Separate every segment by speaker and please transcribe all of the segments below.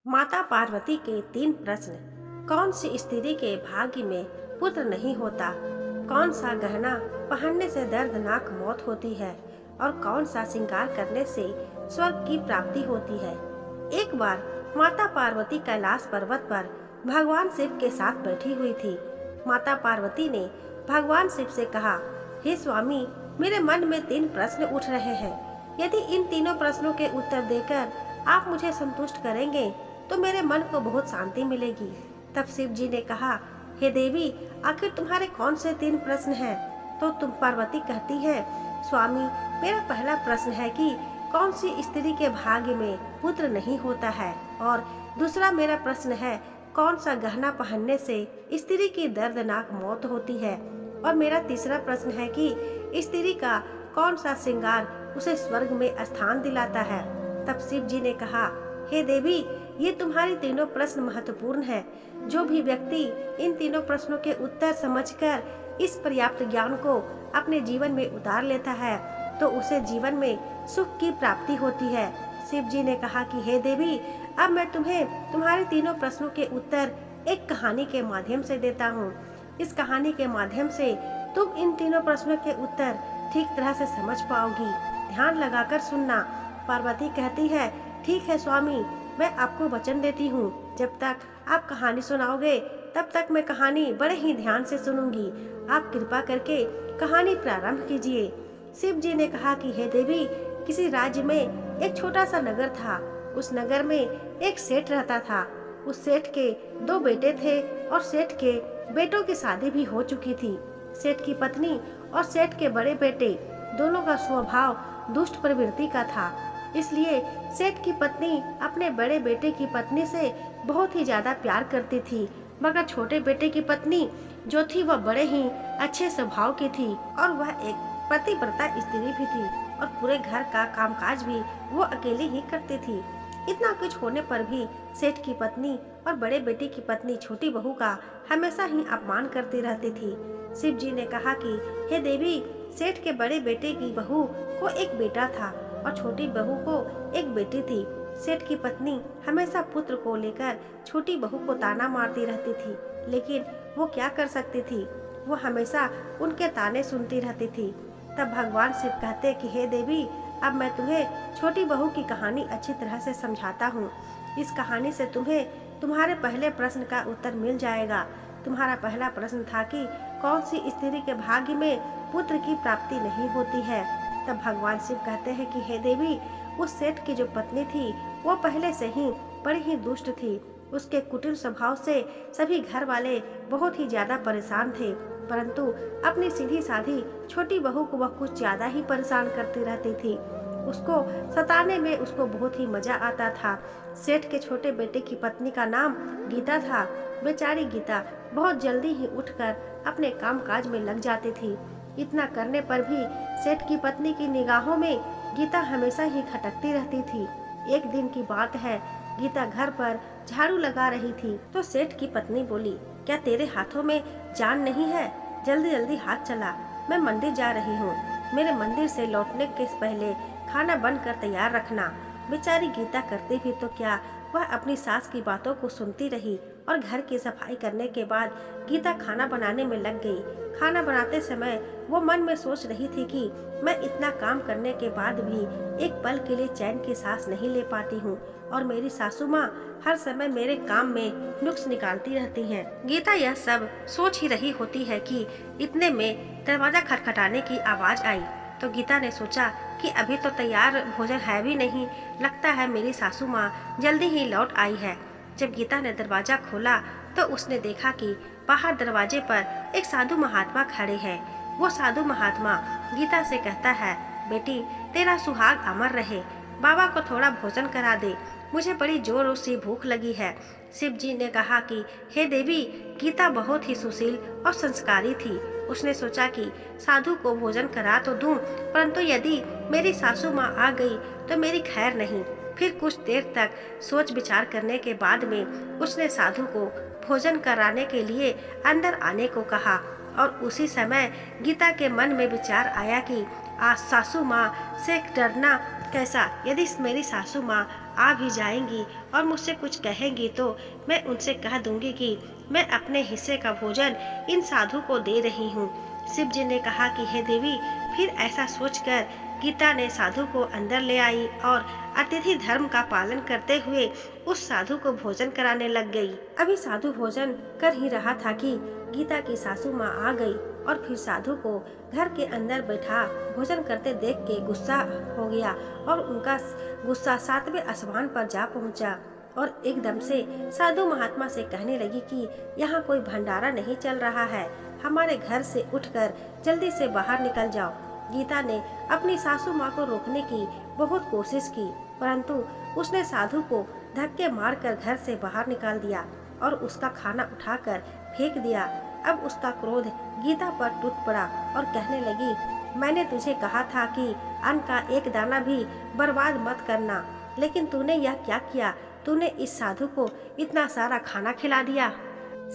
Speaker 1: माता पार्वती के 3 प्रश्न। कौन सी स्त्री के भाग्य में पुत्र नहीं होता? कौन सा गहना पहनने से दर्दनाक मौत होती है? और कौन सा श्रृंगार करने से स्वर्ग की प्राप्ति होती है? एक बार माता पार्वती कैलाश पर्वत पर भगवान शिव के साथ बैठी हुई थी। माता पार्वती ने भगवान शिव से कहा, हे स्वामी, मेरे मन में 3 प्रश्न उठ रहे हैं। यदि इन तीनों प्रश्नों के उत्तर देकर आप मुझे संतुष्ट करेंगे तो मेरे मन को बहुत शांति मिलेगी। तब शिव जी ने कहा, हे देवी, आखिर तुम्हारे कौन से 3 प्रश्न हैं? तो तुम पार्वती कहती है, स्वामी, मेरा पहला प्रश्न है कि कौन सी स्त्री के भाग्य में पुत्र नहीं होता है, और दूसरा मेरा प्रश्न है कौन सा गहना पहनने से स्त्री की दर्दनाक मौत होती है, और मेरा तीसरा प्रश्न है कि स्त्री का कौन सा श्रृंगार उसे स्वर्ग में स्थान दिलाता है। तब शिव जी ने कहा, हे देवी, ये तुम्हारे तीनों प्रश्न महत्वपूर्ण हैं। जो भी व्यक्ति इन तीनों प्रश्नों के उत्तर समझकर इस पर्याप्त ज्ञान को अपने जीवन में उतार लेता है तो उसे जीवन में सुख की प्राप्ति होती है। शिव जी ने कहा कि हे देवी, अब मैं तुम्हें तुम्हारे तीनों प्रश्नों के उत्तर एक कहानी के माध्यम से देता हूँ। इस कहानी के माध्यम से तुम इन तीनों प्रश्नों के उत्तर ठीक तरह से समझ पाओगी। ध्यान लगाकर सुनना। पार्वती कहती है, ठीक है स्वामी, मैं आपको वचन देती हूँ, जब तक आप कहानी सुनाओगे तब तक मैं कहानी बड़े ही ध्यान से सुनूंगी। आप कृपा करके कहानी प्रारंभ कीजिए। शिव जी ने कहा कि हे देवी, किसी राज्य में एक छोटा सा नगर था। उस नगर में एक सेठ रहता था। उस सेठ के 2 बेटे थे और सेठ के बेटों की शादी भी हो चुकी थी। सेठ की पत्नी और सेठ के बड़े बेटे दोनों का स्वभाव दुष्ट प्रवृत्ति का था। इसलिए सेठ की पत्नी अपने बड़े बेटे की पत्नी से बहुत ही ज्यादा प्यार करती थी, मगर छोटे बेटे की पत्नी जो थी वह बड़े ही अच्छे स्वभाव की थी और वह एक पतिव्रता स्त्री भी थी और पूरे घर का कामकाज भी वो अकेले ही करती थी। इतना कुछ होने पर भी सेठ की पत्नी और बड़े बेटे की पत्नी छोटी बहू का हमेशा ही अपमान करती रहती थी। शिव जी ने कहा कि हे देवी, सेठ के बड़े बेटे की बहू को एक बेटा था और छोटी बहू को एक बेटी थी। सेठ की पत्नी हमेशा पुत्र को लेकर छोटी बहू को ताना मारती रहती थी, लेकिन वो क्या कर सकती थी? वो हमेशा उनके ताने सुनती रहती थी। तब भगवान शिव कहते कि हे देवी, अब मैं तुम्हें छोटी बहू की कहानी अच्छी तरह से समझाता हूँ। इस कहानी से तुम्हें तुम्हारे पहले प्रश्न का उत्तर मिल जाएगा। तुम्हारा पहला प्रश्न था कि कौन सी स्त्री के भाग्य में पुत्र की प्राप्ति नहीं होती है। तब भगवान शिव कहते हैं कि हे देवी, उस सेठ की जो पत्नी थी वो पहले से ही बड़ी ही दुष्ट थी। उसके कुटिल स्वभाव से सभी घर वाले बहुत ही ज्यादा परेशान थे, परंतु अपनी सीधी साधी छोटी बहू को वह कुछ ज्यादा ही परेशान करती रहती थी। उसको सताने में उसको बहुत ही मजा आता था। सेठ के छोटे बेटे की पत्नी का नाम गीता था। बेचारी गीता बहुत जल्दी ही उठकर अपने कामकाज में लग जाती थी। इतना करने पर भी सेठ की पत्नी की निगाहों में गीता हमेशा ही खटकती रहती थी। एक दिन की बात है, गीता घर पर झाड़ू लगा रही थी तो सेठ की पत्नी बोली, क्या तेरे हाथों में जान नहीं है? जल्दी जल्दी हाथ चला, मैं मंदिर जा रही हूँ। मेरे मंदिर से लौटने के पहले खाना बनकर तैयार रखना। बेचारी गीता करती भी तो क्या, वह अपनी सास की बातों को सुनती रही और घर की सफाई करने के बाद गीता खाना बनाने में लग गई। खाना बनाते समय वो मन में सोच रही थी कि मैं इतना काम करने के बाद भी एक पल के लिए चैन की सांस नहीं ले पाती हूँ और मेरी सासू माँ हर समय मेरे काम में नुक्स निकालती रहती हैं। गीता यह सब सोच ही रही होती है कि इतने में दरवाजा खटखटाने की आवाज आई। तो गीता ने सोचा कि अभी तो तैयार भोजन है भी नहीं, लगता है मेरी सासू माँ जल्दी ही लौट आई है। जब गीता ने दरवाजा खोला तो उसने देखा कि बाहर दरवाजे पर एक साधु महात्मा खड़े हैं। वो साधु महात्मा गीता से कहता है, बेटी, तेरा सुहाग अमर रहे, बाबा को थोड़ा भोजन करा दे, मुझे बड़ी जोरों से भूख लगी है। शिव जी ने कहा कि हे देवी, गीता बहुत ही सुशील और संस्कारी थी। उसने सोचा कि साधु को भोजन करा तो दूं, परंतु यदि मेरी सासू माँ आ गई तो मेरी खैर नहीं। फिर कुछ देर तक सोच विचार करने के बाद में उसने साधु को भोजन कराने के लिए अंदर आने को कहा और उसी समय गीता के मन में विचार आया कि आज सासू माँ से डरना कैसा, यदि मेरी सासू माँ आ भी जाएंगी और मुझसे कुछ कहेंगी तो मैं उनसे कह दूंगी कि मैं अपने हिस्से का भोजन इन साधु को दे रही हूँ। शिव जी ने कहा कि हे देवी। फिर ऐसा सोचकर गीता ने साधु को अंदर ले आई और अतिथि धर्म का पालन करते हुए उस साधु को भोजन कराने लग गई। अभी साधु भोजन कर ही रहा था कि गीता की सासू माँ आ गई और फिर साधु को घर के अंदर बैठा भोजन करते देख के गुस्सा हो गया और उनका गुस्सा 7वें आसमान पर जा पहुंचा और एकदम से साधु महात्मा से कहने लगी कि यहाँ कोई भंडारा नहीं चल रहा है, हमारे घर से उठकर जल्दी से बाहर निकल जाओ। गीता ने अपनी सासू माँ को रोकने की बहुत कोशिश की, परंतु उसने साधु को धक्के मारकर घर से बाहर निकाल दिया और उसका खाना उठाकर फेंक दिया। अब उसका क्रोध गीता पर टूट पड़ा और कहने लगी, मैंने तुझे कहा था कि अन्न का एक दाना भी बर्बाद मत करना, लेकिन तूने यह क्या किया? तूने इस साधु को इतना सारा खाना खिला दिया।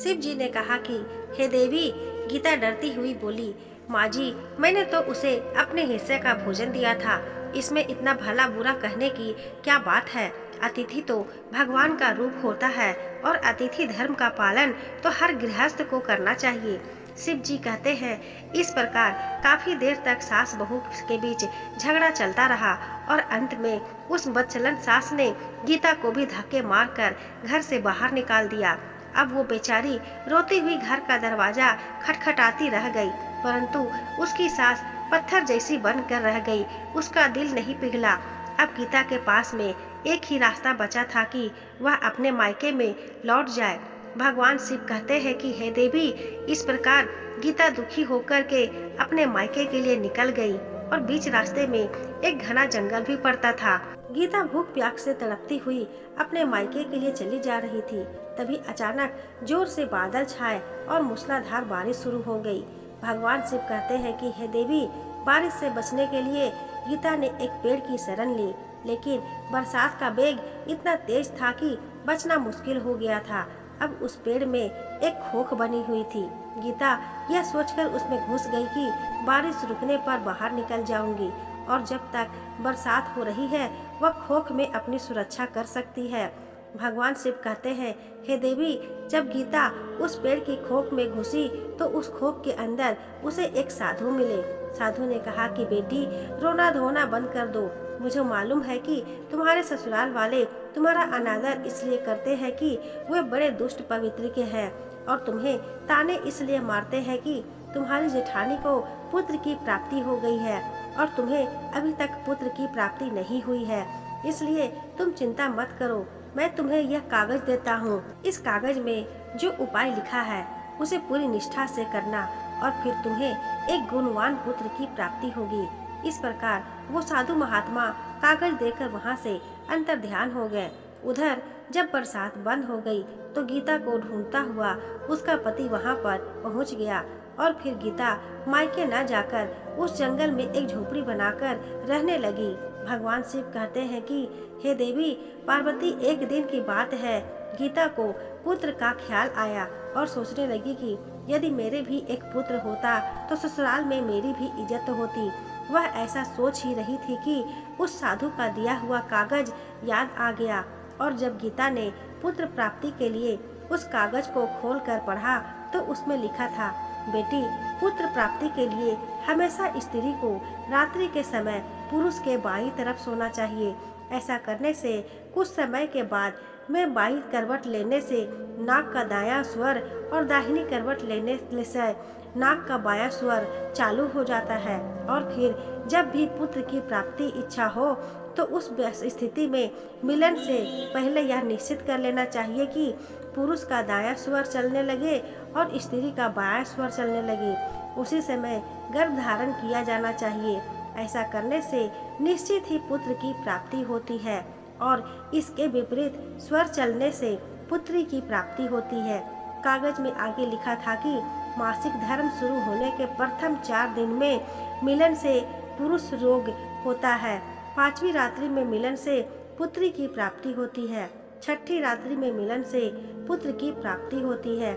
Speaker 1: शिव जी ने कहा कि हे देवी। गीता डरती हुई बोली, माँ जी, मैंने तो उसे अपने हिस्से का भोजन दिया था, इसमें इतना भला बुरा कहने की क्या बात है? अतिथि तो भगवान का रूप होता है और अतिथि धर्म का पालन तो हर गृहस्थ को करना चाहिए। शिव जी कहते हैं, इस प्रकार काफी देर तक सास बहू के बीच झगड़ा चलता रहा और अंत में उस बदचलन सास ने गीता को भी धक्के मारकर घर से बाहर निकाल दिया। अब वो बेचारी रोती हुई घर का दरवाजा खटखटाती रह गई, परंतु उसकी सास पत्थर जैसी बनकर रह गई, उसका दिल नहीं पिघला। अब गीता के पास में एक ही रास्ता बचा था कि वह अपने मायके में लौट जाए। भगवान शिव कहते हैं कि हे देवी। इस प्रकार गीता दुखी होकर के अपने मायके के लिए निकल गई और बीच रास्ते में एक घना जंगल भी पड़ता था। गीता भूख प्यास से तड़पती हुई अपने मायके के लिए चली जा रही थी, तभी अचानक जोर से बादल छाए और मूसलाधार बारिश शुरू हो गई। भगवान शिव कहते हैं कि हे देवी, बारिश से बचने के लिए गीता ने एक पेड़ की शरण ली, लेकिन बरसात का वेग इतना तेज था कि बचना मुश्किल हो गया था। अब उस पेड़ में एक खोख बनी हुई थी। गीता यह सोचकर उसमें घुस गई कि बारिश रुकने पर बाहर निकल जाऊंगी और जब तक बरसात हो रही है वह खोख में अपनी सुरक्षा कर सकती है। भगवान शिव कहते हैं, हे देवी, जब गीता उस पेड़ की खोख में घुसी तो उस खोख के अंदर उसे एक साधु मिले। साधु ने कहा कि बेटी, रोना धोना बंद कर दो। मुझे मालूम है कि तुम्हारे ससुराल वाले तुम्हारा अनादर इसलिए करते हैं कि वे बड़े दुष्ट पवित्र के हैं और तुम्हें ताने इसलिए मारते हैं कि तुम्हारी जेठानी को पुत्र की प्राप्ति हो गई है और तुम्हें अभी तक पुत्र की प्राप्ति नहीं हुई है, इसलिए तुम चिंता मत करो। मैं तुम्हें यह कागज देता हूँ। इस कागज में जो उपाय लिखा है उसे पूरी निष्ठा से करना और फिर तुम्हें एक गुणवान पुत्र की प्राप्ति होगी। इस प्रकार वो साधु महात्मा कागज देकर वहाँ से अंतर ध्यान हो गए। उधर जब बरसात बंद हो गई तो गीता को ढूंढता हुआ उसका पति वहाँ पर पहुँच गया और फिर गीता मायके न जाकर उस जंगल में एक झोपड़ी बनाकर रहने लगी। भगवान शिव कहते हैं कि हे देवी पार्वती, एक दिन की बात है, गीता को पुत्र का ख्याल आया और सोचने लगी कि यदि मेरे भी एक पुत्र होता तो ससुराल में मेरी भी इज्जत होती। वह ऐसा सोच ही रही थी कि उस साधु का दिया हुआ कागज याद आ गया और जब गीता ने पुत्र प्राप्ति के लिए उस कागज को खोलकर पढ़ा तो उसमें लिखा था, बेटी, पुत्र प्राप्ति के लिए हमेशा स्त्री को रात्रि के समय पुरुष के बाईं तरफ सोना चाहिए। ऐसा करने से कुछ समय के बाद में बाईं करवट लेने से नाक का दायां स्वर और दाहिनी करवट लेने से नाक का बायां स्वर चालू हो जाता है और फिर जब भी पुत्र की प्राप्ति इच्छा हो तो उस स्थिति में मिलन से पहले यह निश्चित कर लेना चाहिए कि पुरुष का दायां स्वर चलने लगे और स्त्री का बायां स्वर चलने लगे। उसी समय गर्भ धारण किया जाना चाहिए। ऐसा करने से निश्चित ही पुत्र की प्राप्ति होती है और इसके विपरीत स्वर चलने से पुत्री की प्राप्ति होती है। कागज में आगे लिखा था कि मासिक धर्म शुरू होने के प्रथम 4 दिन में मिलन से पुरुष रोग होता है। 5वीं रात्रि में मिलन से पुत्री की प्राप्ति होती है। 6ठी रात्रि में मिलन से पुत्र की प्राप्ति होती है।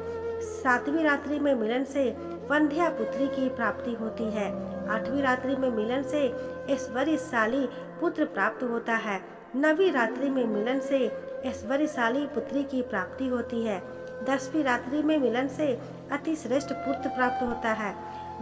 Speaker 1: 7वीं रात्रि में मिलन से वंध्या पुत्री की प्राप्ति होती है। 8वीं रात्रि में मिलन से ऐश्वर्यशाली पुत्र प्राप्त होता है। 9वीं रात्रि में मिलन से ऐश्वर्यशाली पुत्री की प्राप्ति होती है। 10वीं रात्रि में मिलन से अति श्रेष्ठ पुत्र प्राप्त होता है।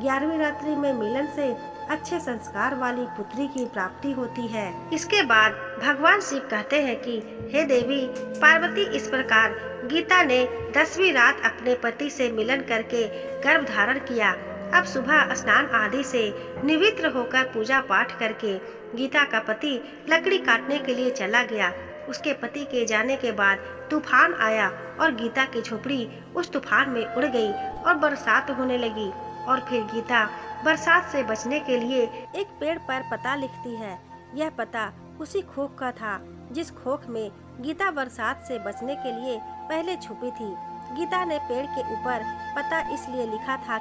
Speaker 1: 11वीं रात्रि में मिलन से अच्छे संस्कार वाली पुत्री की प्राप्ति होती है। इसके बाद भगवान शिव कहते हैं कि हे देवी पार्वती, इस प्रकार गीता ने 10वीं रात अपने पति से मिलन करके गर्भ धारण किया। अब सुबह स्नान आदि से निवृत्त होकर पूजा पाठ करके गीता का पति लकड़ी काटने के लिए चला गया। उसके पति के जाने के बाद तूफान आया और गीता की झोपड़ी उस तूफान में उड़ गई और बरसात होने लगी। और फिर गीता बरसात से बचने के लिए एक पेड़ पर पता लिखती है। यह पता उसी खोख का था जिस खोख में गीता बरसात से बचने के लिए पहले छुपी थी। गीता ने पेड़ के ऊपर पता इसलिए लिखा था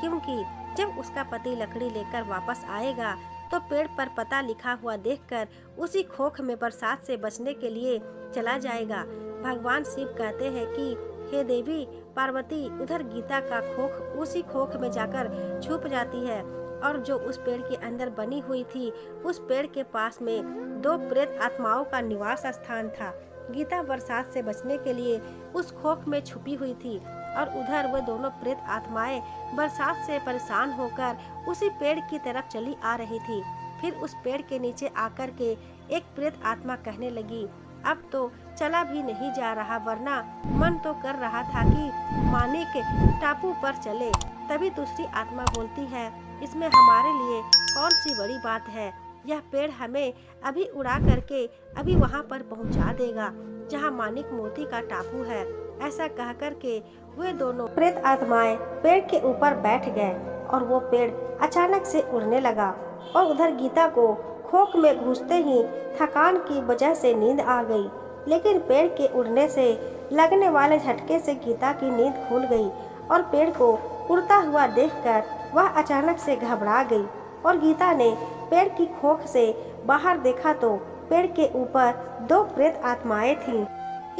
Speaker 1: क्योंकि जब उसका पति लकड़ी लेकर वापस आएगा तो पेड़ पर पता लिखा हुआ देखकर उसी खोख में बरसात से बचने के लिए चला जाएगा। भगवान शिव कहते हैं कि हे देवी पार्वती, उधर गीता का खोख उसी खोख में जाकर छुप जाती है और जो उस पेड़ के अंदर बनी हुई थी, उस पेड़ के पास में 2 प्रेत आत्माओं का निवास स्थान था। गीता बरसात से बचने के लिए उस खोख में छुपी हुई थी और उधर वह दोनों प्रेत आत्माएं बरसात से परेशान होकर उसी पेड़ की तरफ चली आ रही थी। फिर उस पेड़ के नीचे आकर के एक प्रेत आत्मा कहने लगी, अब तो चला भी नहीं जा रहा, वरना मन तो कर रहा था कि मानिक टापू पर चले। तभी दूसरी आत्मा बोलती है, इसमें हमारे लिए कौन सी बड़ी बात है, यह पेड़ हमें अभी उड़ा करके अभी वहाँ पर पहुँचा देगा जहाँ मानिक मोती का टापू है। ऐसा कह कर के वे दोनों प्रेत आत्माएं पेड़ के ऊपर बैठ गए और वो पेड़ अचानक से उड़ने लगा और उधर गीता को खोख में घुसते ही थकान की वजह से नींद आ गई। लेकिन पेड़ के उड़ने से लगने वाले झटके से गीता की नींद खुल गई और पेड़ को उड़ता हुआ देखकर वह अचानक से घबरा गई। और गीता ने पेड़ की खोख से बाहर देखा तो पेड़ के ऊपर 2 प्रेत आत्माएं थीं।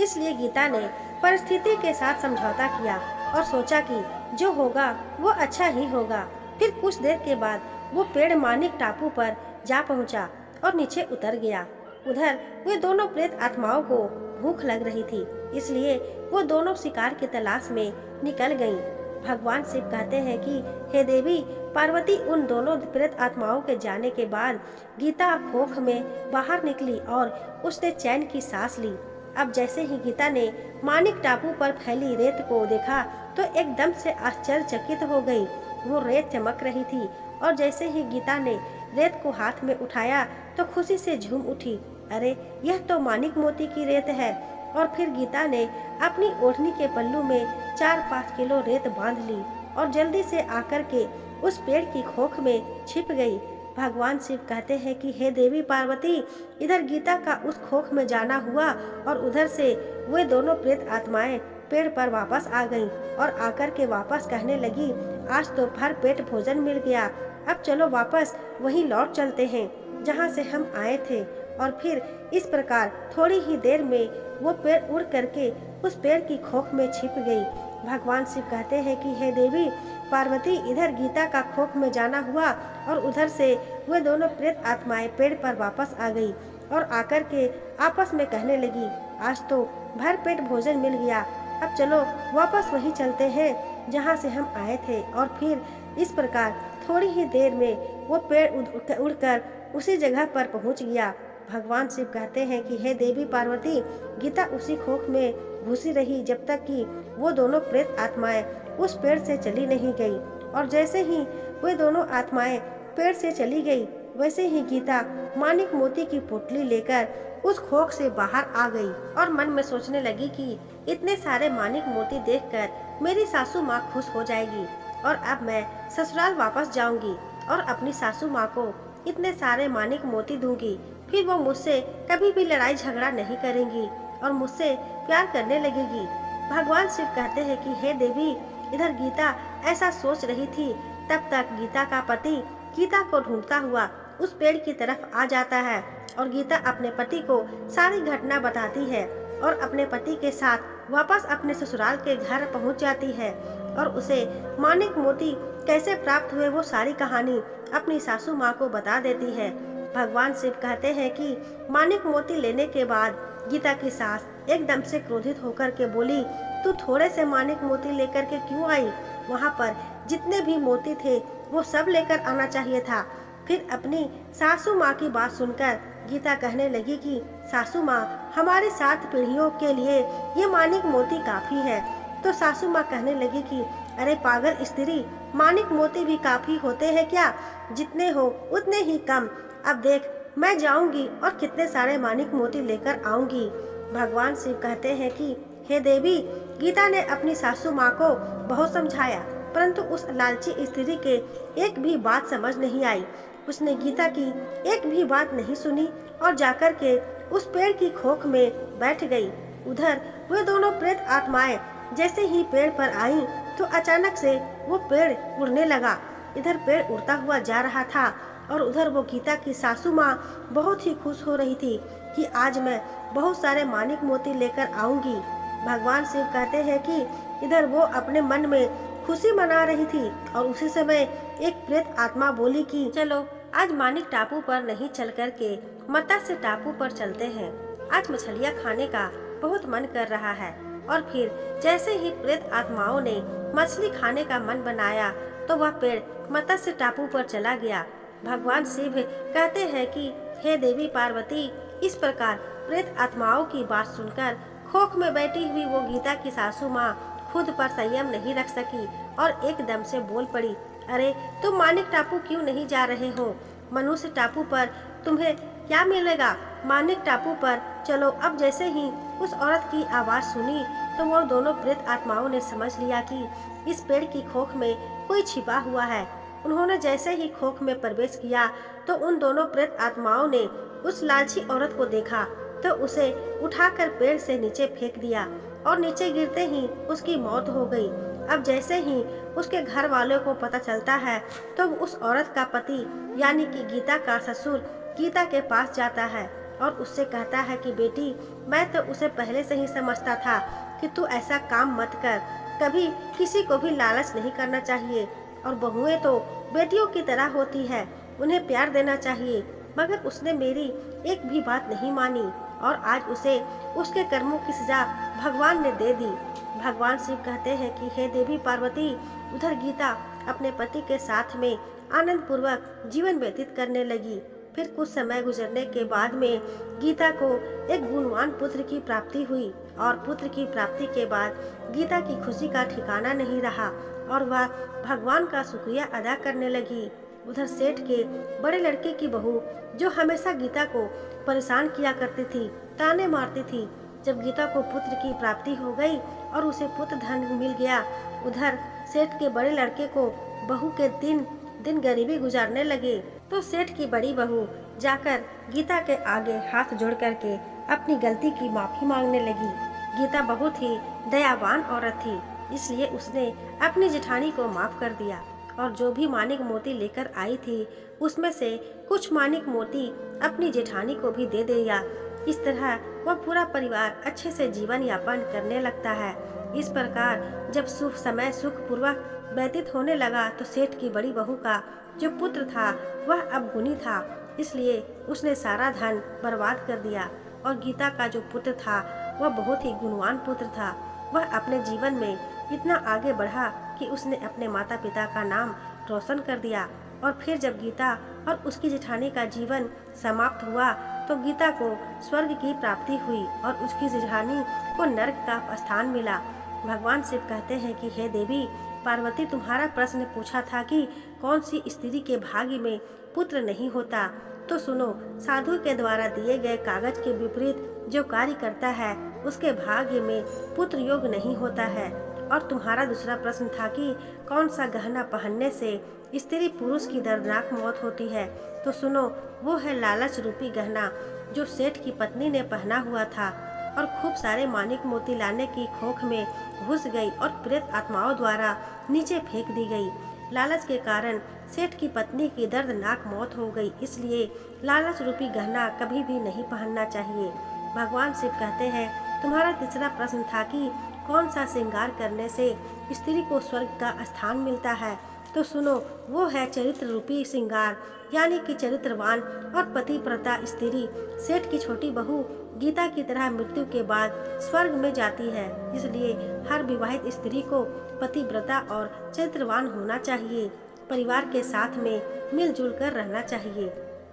Speaker 1: इसलिए गीता ने परिस्थिति के साथ समझौता किया और सोचा कि जो होगा वो अच्छा ही होगा। फिर कुछ देर के बाद वो पेड़ मानिक टापू पर जा पहुंचा और नीचे उतर गया। उधर वे दोनों प्रेत आत्माओं को भूख लग रही थी, इसलिए वो दोनों शिकार की तलाश में निकल गईं। भगवान शिव कहते हैं कि हे देवी पार्वती, उन दोनों प्रेत आत्माओं के जाने के बाद गीता खोख में बाहर निकली और उसने चैन की सांस ली। अब जैसे ही गीता ने मानिक टापू पर फैली रेत को देखा तो एकदम से आश्चर्यचकित हो गई। वो रेत चमक रही थी और जैसे ही गीता ने रेत को हाथ में उठाया तो खुशी से झूम उठी, अरे यह तो मानिक मोती की रेत है। और फिर गीता ने अपनी ओढ़नी के पल्लू में 4-5 किलो रेत बांध ली और जल्दी से आकर के उस पेड़ की खोख में छिप गई। भगवान शिव कहते हैं कि हे देवी पार्वती, इधर गीता का उस खोख में जाना हुआ और उधर से वे दोनों प्रेत आत्माएं पेड़ पर वापस आ गईं और आकर के वापस कहने लगी, आज तो भर पेट भोजन मिल गया, अब चलो वापस वहीं लौट चलते हैं जहाँ से हम आए थे। और फिर इस प्रकार थोड़ी ही देर में वो पेड़ उड़ करके उस पेड़ की खोख में छिप गई। भगवान शिव कहते हैं कि हे देवी पार्वती, इधर गीता का खोख में जाना हुआ और उधर से वे दोनों प्रेत आत्माएं पेड़ पर वापस आ गई और आकर के आपस में कहने लगी, आज तो भर पेट भोजन मिल गया, अब चलो वापस वहीं चलते हैं जहाँ से हम आए थे। और फिर इस प्रकार थोड़ी ही देर में वो पेड़ उड़कर उसी जगह पर पहुँच गया। भगवान शिव कहते हैं कि हे देवी पार्वती, गीता उसी खोख में घुसी रही जब तक कि वो दोनों प्रेत आत्माएं उस पेड़ से चली नहीं गई। और जैसे ही वे दोनों आत्माएं पेड़ से चली गई, वैसे ही गीता मानिक मोती की पोटली लेकर उस खोख से बाहर आ गई और मन में सोचने लगी कि इतने सारे मानिक मोती देखकर मेरी सासू माँ खुश हो जाएगी और अब मैं ससुराल वापस जाऊंगी और अपनी सासू माँ को इतने सारे मानिक मोती दूंगी। फिर वो मुझसे कभी भी लड़ाई झगड़ा नहीं करेंगी और मुझसे प्यार करने लगेगी। भगवान शिव कहते हैं कि हे देवी, इधर गीता ऐसा सोच रही थी, तब तक गीता का पति गीता को ढूंढता हुआ उस पेड़ की तरफ आ जाता है और गीता अपने पति को सारी घटना बताती है और अपने पति के साथ वापस अपने ससुराल के घर पहुंच जाती है और उसे मानिक मोती कैसे प्राप्त हुए वो सारी कहानी अपनी सासू माँ को बता देती है। भगवान शिव कहते हैं कि मानिक मोती लेने के बाद गीता की सास एकदम से क्रोधित होकर के बोली, तू थोड़े से मानिक मोती लेकर के क्यों आई? वहाँ पर जितने भी मोती थे वो सब लेकर आना चाहिए था। फिर अपनी सासू माँ की बात सुनकर गीता कहने लगी कि सासू माँ, हमारे 7 पीढ़ियों के लिए ये मानिक मोती काफी है। तो सासू माँ कहने लगी कि अरे पागल स्त्री, मानिक मोती भी काफी होते हैं क्या? जितने हो उतने ही कम। अब देख, मैं जाऊंगी और कितने सारे मानिक मोती लेकर आऊंगी। भगवान शिव कहते हैं कि हे देवी, गीता ने अपनी सासू माँ को बहुत समझाया, परंतु उस लालची स्त्री के एक भी बात समझ नहीं आई। उसने गीता की एक भी बात नहीं सुनी और जाकर के उस पेड़ की खोख में बैठ गई। उधर वे दोनों प्रेत आत्माएं जैसे ही पेड़ पर आईं, तो अचानक से वो पेड़ उड़ने लगा। इधर पेड़ उड़ता हुआ जा रहा था और उधर वो गीता की सासू माँ बहुत ही खुश हो रही थी कि आज मैं बहुत सारे मानिक मोती लेकर आऊंगी। भगवान शिव कहते हैं कि इधर वो अपने मन में खुशी मना रही थी और उसी समय एक प्रेत आत्मा बोली कि चलो आज मानिक टापू पर नहीं चल कर के मत्स्य टापू पर चलते हैं। आज मछलियाँ खाने का बहुत मन कर रहा है। और फिर जैसे ही प्रेत आत्माओं ने मछली खाने का मन बनाया तो वह पेड़ मत्स्य टापू पर चला गया। भगवान शिव कहते हैं कि हे देवी पार्वती, इस प्रकार प्रेत आत्माओं की बात सुनकर खोख में बैठी हुई वो गीता की सासू माँ खुद पर संयम नहीं रख सकी और एकदम से बोल पड़ी, अरे तुम मानिक टापू क्यों नहीं जा रहे हो? मनुष्य टापू पर तुम्हें क्या मिलेगा? मानिक टापू पर चलो। अब जैसे ही उस औरत की आवाज़ सुनी तो वो दोनों प्रेत आत्माओं ने समझ लिया कि इस पेड़ की खोख में कोई छिपा हुआ है। उन्होंने जैसे ही खोख में प्रवेश किया तो उन दोनों प्रेत आत्माओं ने उस लालची औरत को देखा तो उसे उठाकर पेड़ से नीचे फेंक दिया और नीचे गिरते ही उसकी मौत हो गई। अब जैसे ही उसके घर वालों को पता चलता है तो उस औरत का पति यानी कि गीता का ससुर गीता के पास जाता है और उससे कहता है कि बेटी, मैं तो उसे पहले से ही समझता था कि तू ऐसा काम मत कर। कभी किसी को भी लालच नहीं करना चाहिए और बहुएं तो बेटियों की तरह होती है, उन्हें प्यार देना चाहिए। मगर उसने मेरी एक भी बात नहीं मानी और आज उसे उसके कर्मों की सजा भगवान ने दे दी। भगवान शिव कहते हैं कि हे देवी पार्वती, उधर गीता अपने पति के साथ में आनंद पूर्वक जीवन व्यतीत करने लगी। फिर कुछ समय गुजरने के बाद में गीता को एक गुणवान पुत्र की प्राप्ति हुई और पुत्र की प्राप्ति के बाद गीता की खुशी का ठिकाना नहीं रहा और वह भगवान का शुक्रिया अदा करने लगी। उधर सेठ के बड़े लड़के की बहू जो हमेशा गीता को परेशान किया करती थी, ताने मारती थी, जब गीता को पुत्र की प्राप्ति हो गई और उसे पुत्र धन मिल गया, उधर सेठ के बड़े लड़के को बहू के दिन गरीबी गुजारने लगे। तो सेठ की बड़ी बहू जाकर गीता के आगे हाथ जोड़ करके अपनी गलती की माफी मांगने लगी। गीता बहुत ही दयावान औरत थी, इसलिए उसने अपनी जेठानी को माफ कर दिया और जो भी मानिक मोती लेकर आई थी उसमें से कुछ मानिक मोती अपनी जेठानी को भी दे दिया। इस तरह वह पूरा परिवार अच्छे से जीवन यापन करने लगता है। इस प्रकार जब शुभ समय सुखपूर्वक व्यतीत होने लगा तो सेठ की बड़ी बहू का जो पुत्र था वह अब गुणी था, इसलिए उसने सारा धन बर्बाद कर दिया और गीता का जो पुत्र था वह बहुत ही गुणवान पुत्र था। वह अपने जीवन में इतना आगे बढ़ा कि उसने अपने माता पिता का नाम रोशन कर दिया। और फिर जब गीता और उसकी जेठानी का जीवन समाप्त हुआ तो गीता को स्वर्ग की प्राप्ति हुई और उसकी जेठानी को नर्क का स्थान मिला। भगवान शिव कहते हैं कि हे देवी पार्वती, तुम्हारा प्रश्न पूछा था कि कौन सी स्त्री के भाग्य में पुत्र नहीं होता, तो सुनो, साधु के द्वारा दिए गए कागज के विपरीत जो कार्य करता है उसके भाग्य में पुत्र योग नहीं होता है। और तुम्हारा दूसरा प्रश्न था कि कौन सा गहना पहनने से स्त्री पुरुष की दर्दनाक मौत होती है, तो सुनो, वो है लालच रूपी गहना जो सेठ की पत्नी ने पहना हुआ था और खूब सारे मानिक मोती लाने की खोख में घुस गई और प्रेत आत्माओं द्वारा नीचे फेंक दी गई। लालच के कारण सेठ की पत्नी की दर्दनाक मौत हो गई, इसलिए लालच रूपी गहना कभी भी नहीं पहनना चाहिए। भगवान शिव कहते हैं तुम्हारा तीसरा प्रश्न था कि कौन सा श्रृंगार करने से स्त्री को स्वर्ग का स्थान मिलता है, तो सुनो, वो है चरित्र रूपी श्रृंगार, यानी कि चरित्रवान और पतिव्रता स्त्री। सेठ की छोटी बहू गीता की तरह मृत्यु के बाद स्वर्ग में जाती है, इसलिए हर विवाहित स्त्री को पतिव्रता और चरित्रवान होना चाहिए। परिवार के साथ में मिलजुल कर रहना चाहिए।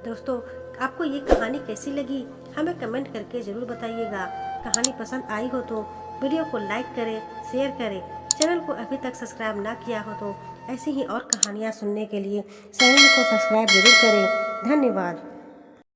Speaker 1: दोस्तों, आपको ये कहानी कैसी लगी हमें कमेंट करके ज़रूर बताइएगा। कहानी पसंद आई हो तो वीडियो को लाइक करें, शेयर करें। चैनल को अभी तक सब्सक्राइब ना किया हो तो ऐसी ही और कहानियाँ सुनने के लिए चैनल को सब्सक्राइब जरूर करें। धन्यवाद।